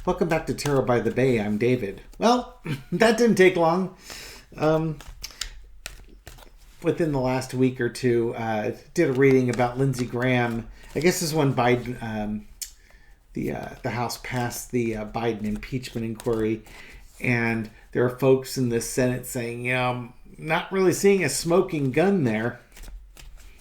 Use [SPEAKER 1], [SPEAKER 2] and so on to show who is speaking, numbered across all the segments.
[SPEAKER 1] Welcome back to Tarot by the Bay. I'm David. Well, that didn't take long. Within the last week or two, did a reading about Lindsey Graham. I guess this one Biden, the House passed the Biden impeachment inquiry, and there are folks in the Senate saying, not really seeing a smoking gun there.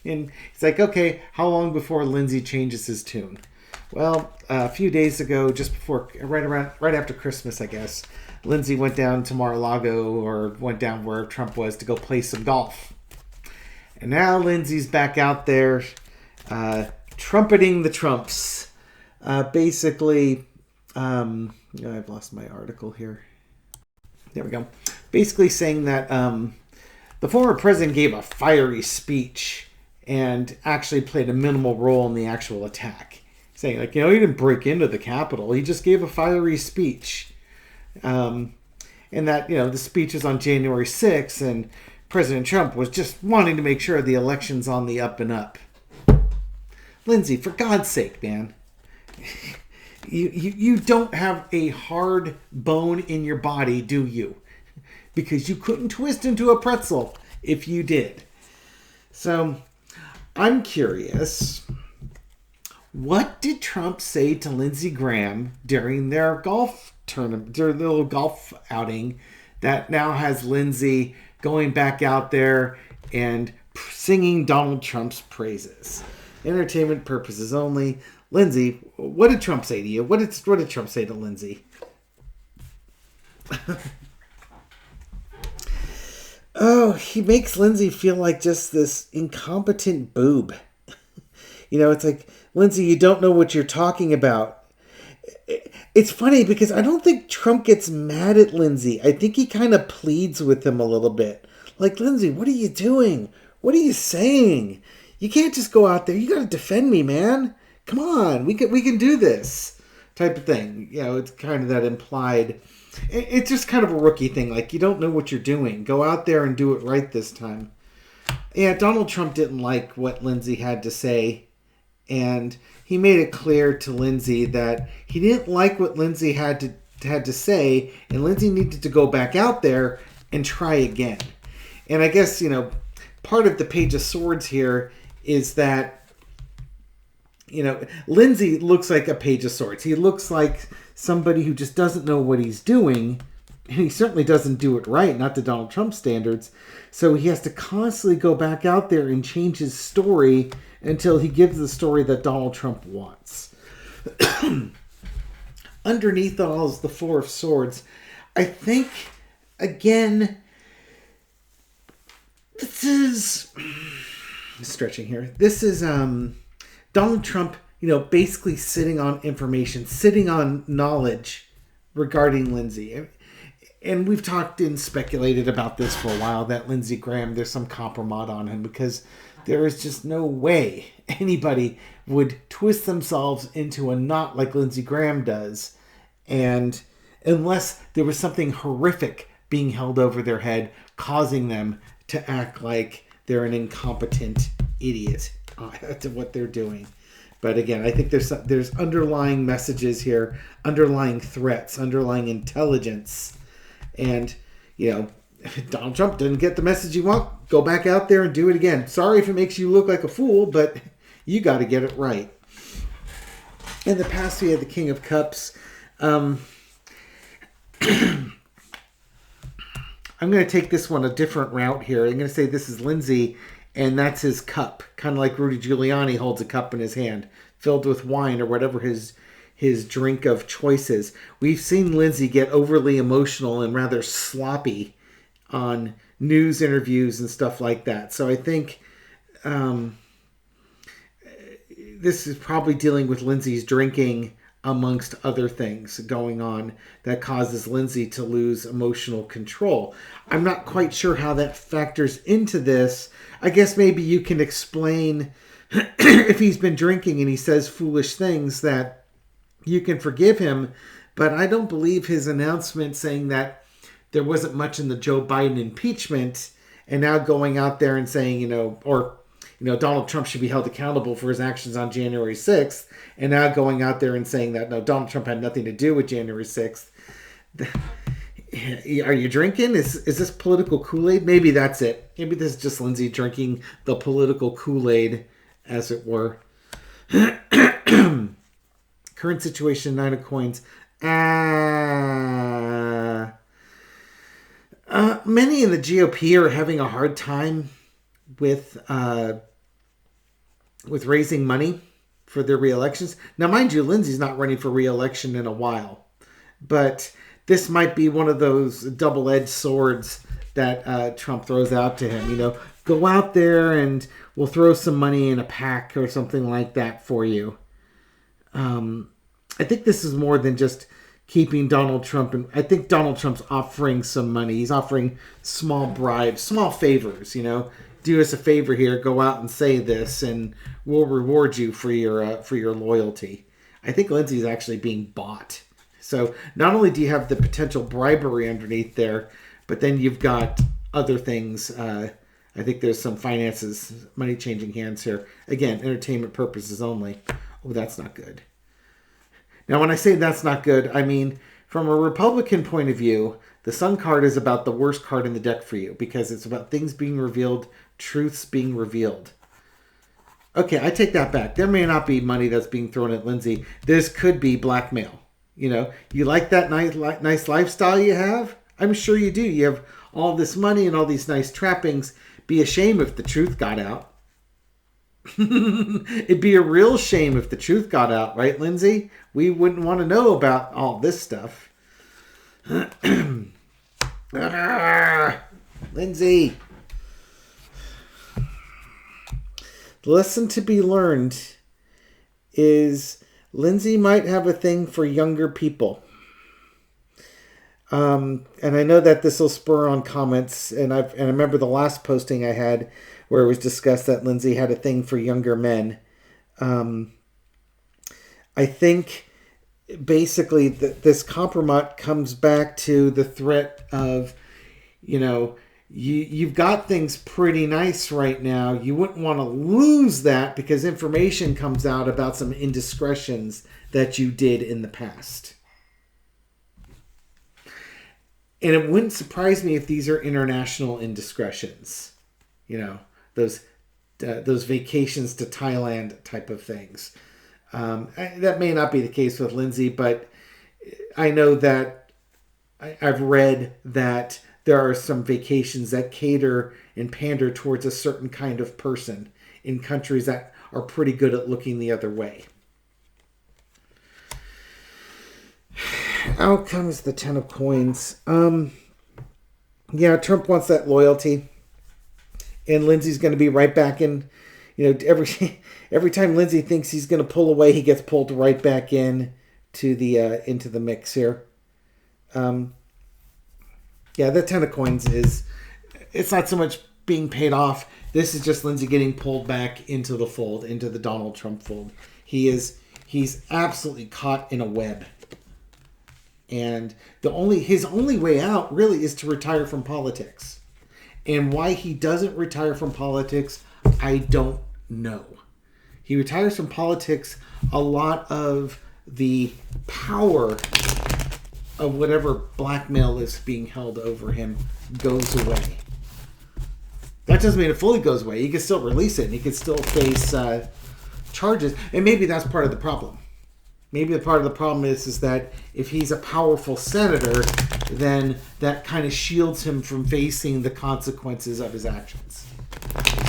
[SPEAKER 1] And it's like, okay, how long before Lindsey changes his tune? Well, a few days ago, just before, right after Christmas, I guess, Lindsey went down to Mar-a-Lago, or went down where Trump was, to go play some golf. And now Lindsey's back out there, trumpeting the Trumps. Basically, I've lost my article here. There we go. Basically saying that the former president gave a fiery speech and actually played a minimal role in the actual attack. Saying, like, he didn't break into the Capitol. He just gave a fiery speech. And that, the speech is on January 6th, and President Trump was just wanting to make sure the election's on the up and up. Lindsey, for God's sake, man. You don't have a hard bone in your body, do you? Because you couldn't twist into a pretzel if you did. So, I'm curious, what did Trump say to Lindsey Graham during their golf tournament, their little golf outing, that now has Lindsey going back out there and singing Donald Trump's praises? Entertainment purposes only. Lindsey, what did Trump say to you? What did Trump say to Lindsey? Oh, he makes Lindsey feel like just this incompetent boob. It's like, Lindsey, you don't know what you're talking about. It's funny because I don't think Trump gets mad at Lindsey. I think he kind of pleads with him a little bit. Like, Lindsey, what are you doing? What are you saying? You can't just go out there. You got to defend me, man. Come on, we can do this type of thing. It's kind of that implied. It's just kind of a rookie thing. Like, you don't know what you're doing. Go out there and do it right this time. Yeah, Donald Trump didn't like what Lindsey had to say. And he made it clear to Lindsey that he didn't like what Lindsey had to say, and Lindsey needed to go back out there and try again. And I guess, part of the Page of Swords here is that, Lindsey looks like a Page of Swords. He looks like somebody who just doesn't know what he's doing, and he certainly doesn't do it right, not to Donald Trump standards. So he has to constantly go back out there and change his story until he gives the story that Donald Trump wants. Underneath all is the Four of Swords. I think, again, this is stretching here. This is Donald Trump, basically sitting on information, sitting on knowledge regarding Lindsey. And we've talked and speculated about this for a while, that Lindsey Graham, there's some compromise on him, because there is just no way anybody would twist themselves into a knot like Lindsey Graham does, and unless there was something horrific being held over their head, causing them to act like they're an incompetent idiot to what they're doing. But again, I think there's underlying messages here, underlying threats, underlying intelligence. And, if Donald Trump didn't get the message you want, go back out there and do it again. Sorry if it makes you look like a fool, but you got to get it right. In the past, we had the King of Cups. I'm going to take this one a different route here. I'm going to say this is Lindsey, and that's his cup. Kind of like Rudy Giuliani holds a cup in his hand, filled with wine or whatever his drink of choices. We've seen Lindsey get overly emotional and rather sloppy on news interviews and stuff like that. So I think this is probably dealing with Lindsey's drinking amongst other things going on that causes Lindsey to lose emotional control. I'm not quite sure how that factors into this. I guess maybe you can explain if he's been drinking and he says foolish things, that you can forgive him, but I don't believe his announcement saying that there wasn't much in the Joe Biden impeachment, and now going out there and saying, or Donald Trump should be held accountable for his actions on January 6th, and now going out there and saying that, no, Donald Trump had nothing to do with January 6th. Are you drinking? Is this political Kool-Aid? Maybe that's it. Maybe this is just Lindsey drinking the political Kool-Aid, as it were. Current situation, 9 of coins. Many in the GOP are having a hard time with raising money for their re-elections. Now, mind you, Lindsey's not running for re-election in a while, but this might be one of those double-edged swords that Trump throws out to him. Go out there and we'll throw some money in a pack or something like that for you. I think this is more than just keeping Donald Trump. And I think Donald Trump's offering some money. He's offering small bribes, small favors, Do us a favor here. Go out and say this, and we'll reward you for your loyalty. I think Lindsey's actually being bought. So not only do you have the potential bribery underneath there, but then you've got other things. I think there's some finances, money changing hands here. Again, entertainment purposes only. Oh, that's not good. Now, when I say that's not good, I mean, from a Republican point of view, the Sun card is about the worst card in the deck for you because it's about things being revealed, truths being revealed. Okay, I take that back. There may not be money that's being thrown at Lindsey. This could be blackmail. You like that nice lifestyle you have? I'm sure you do. You have all this money and all these nice trappings. Be a shame if the truth got out. It'd be a real shame if the truth got out, right, Lindsey? We wouldn't want to know about all this stuff. Lindsey. The lesson to be learned is Lindsey might have a thing for younger people. And I know that this will spur on comments, and I remember the last posting I had where it was discussed that Lindsey had a thing for younger men. I think basically this compromise comes back to the threat of, you've got things pretty nice right now. You wouldn't want to lose that because information comes out about some indiscretions that you did in the past. And it wouldn't surprise me if these are international indiscretions. Those vacations to Thailand type of things. That may not be the case with Lindsey, but I know that I've read that there are some vacations that cater and pander towards a certain kind of person in countries that are pretty good at looking the other way. Out comes the 10 of coins. Yeah, Trump wants that loyalty. And Lindsey's going to be right back in. Every time Lindsey thinks he's going to pull away, he gets pulled right back in to the into the mix here. Yeah, the 10 of coins it's not so much being paid off. This is just Lindsey getting pulled back into the fold, into the Donald Trump fold. He's absolutely caught in a web. And his only way out really is to retire from politics. And why he doesn't retire from politics, I don't know. He retires from politics, a lot of the power of whatever blackmail is being held over him goes away. That doesn't mean it fully goes away. He can still release it, and he can still face charges. And maybe that's part of the problem. Maybe the part of the problem is that if he's a powerful senator, then that kind of shields him from facing the consequences of his actions.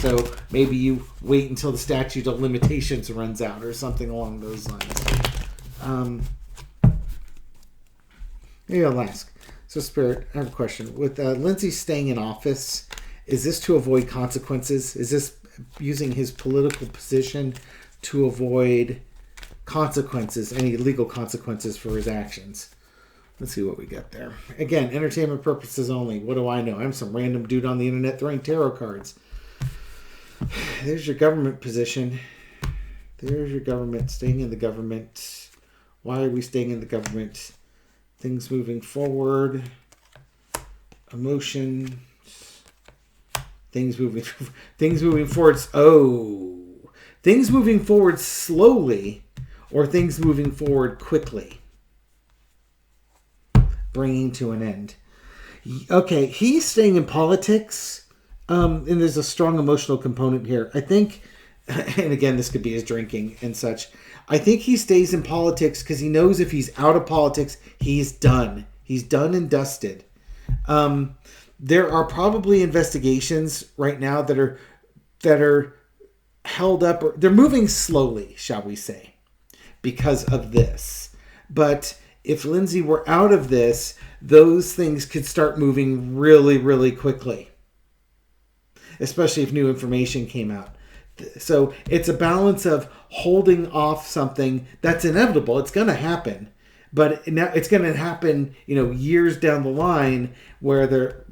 [SPEAKER 1] So maybe you wait until the statute of limitations runs out or something along those lines. Maybe I'll ask. So, Spirit, I have a question. With Lindsey staying in office, is this to avoid consequences? Is this using his political position to avoid consequences, any legal consequences for his actions? Let's see what we got there. Again, entertainment purposes only. What do I know? I'm some random dude on the internet throwing tarot cards. There's your government position. There's your government. Staying in the government. Why are we staying in the government? Things moving forward. Emotion. Things moving forward. Oh, things moving forward slowly, or things moving forward quickly, bringing to an end. Okay, he's staying in politics, and there's a strong emotional component here. I think, and again, this could be his drinking and such. I think he stays in politics because he knows if he's out of politics, he's done. He's done and dusted. There are probably investigations right now that are held up, or they're moving slowly, shall we say, because of this. But if Lindsey were out of this, those things could start moving really, really quickly, especially if new information came out. So it's a balance of holding off something that's inevitable. It's going to happen, but now it's going to happen, years down the line where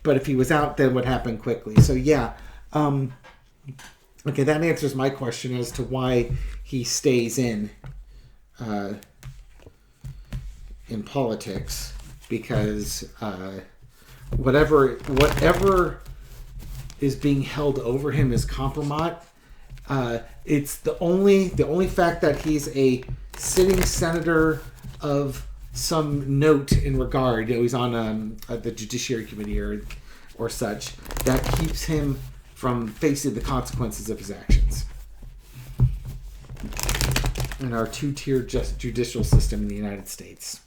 [SPEAKER 1] but if he was out, then it would happen quickly. So yeah. Okay. That answers my question as to why he stays in politics, because, whatever is being held over him is compromise. It's the only fact that he's a sitting senator of some note in regard. He's on the Judiciary Committee or such, that keeps him from facing the consequences of his actions. In our two-tier judicial system in the United States.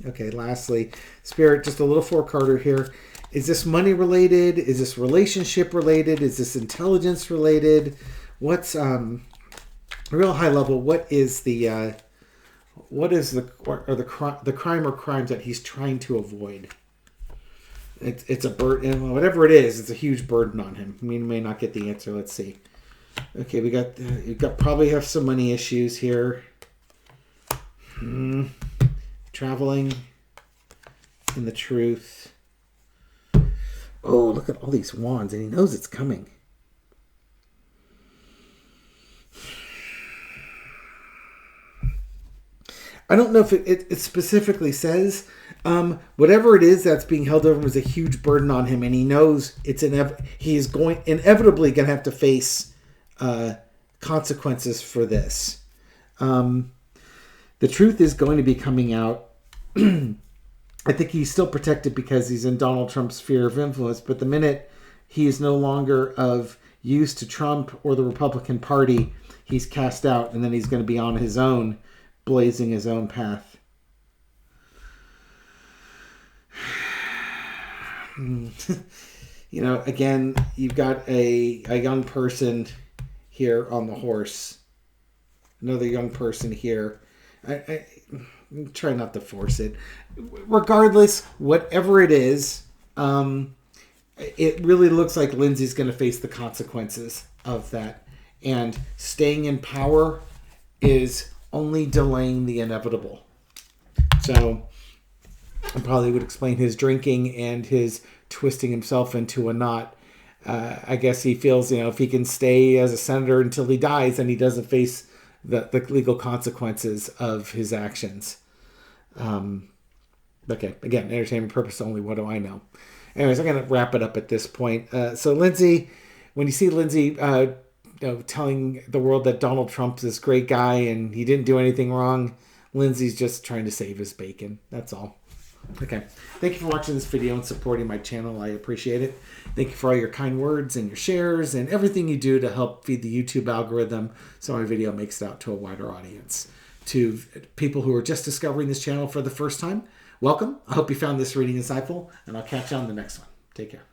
[SPEAKER 1] Okay, lastly, Spirit, just a little four-carder here. Is this money related? Is this relationship related? Is this intelligence related? What's real high level? What is the crime or crimes that he's trying to avoid? It's a burden, whatever it is. It's a huge burden on him. We may not get the answer. Let's see. Okay, we got probably have some money issues here. Traveling in the truth. Oh, look at all these wands, and he knows it's coming. I don't know if it specifically says whatever it is that's being held over him is a huge burden on him, and he knows he is inevitably going to have to face consequences for this. The truth is going to be coming out. I think he's still protected because he's in Donald Trump's sphere of influence. But the minute he is no longer of use to Trump or the Republican Party, he's cast out, and then he's going to be on his own, blazing his own path. Again, you've got a young person here on the horse. Another young person here. I try not to force it. Regardless, whatever it is, it really looks like Lindsey's going to face the consequences of that. And staying in power is only delaying the inevitable. So I probably would explain his drinking and his twisting himself into a knot. I guess he feels, if he can stay as a senator until he dies, then he doesn't face the legal consequences of his actions. Okay, again, entertainment purpose only. What do I know? Anyways, I'm going to wrap it up at this point. So Lindsey, when you see Lindsey telling the world that Donald Trump's this great guy and he didn't do anything wrong, Lindsey's just trying to save his bacon. That's all. Okay. Thank you for watching this video and supporting my channel. I appreciate it. Thank you for all your kind words and your shares and everything you do to help feed the YouTube algorithm so my video makes it out to a wider audience. To people who are just discovering this channel for the first time, welcome. I hope you found this reading insightful, and I'll catch you on the next one. Take care.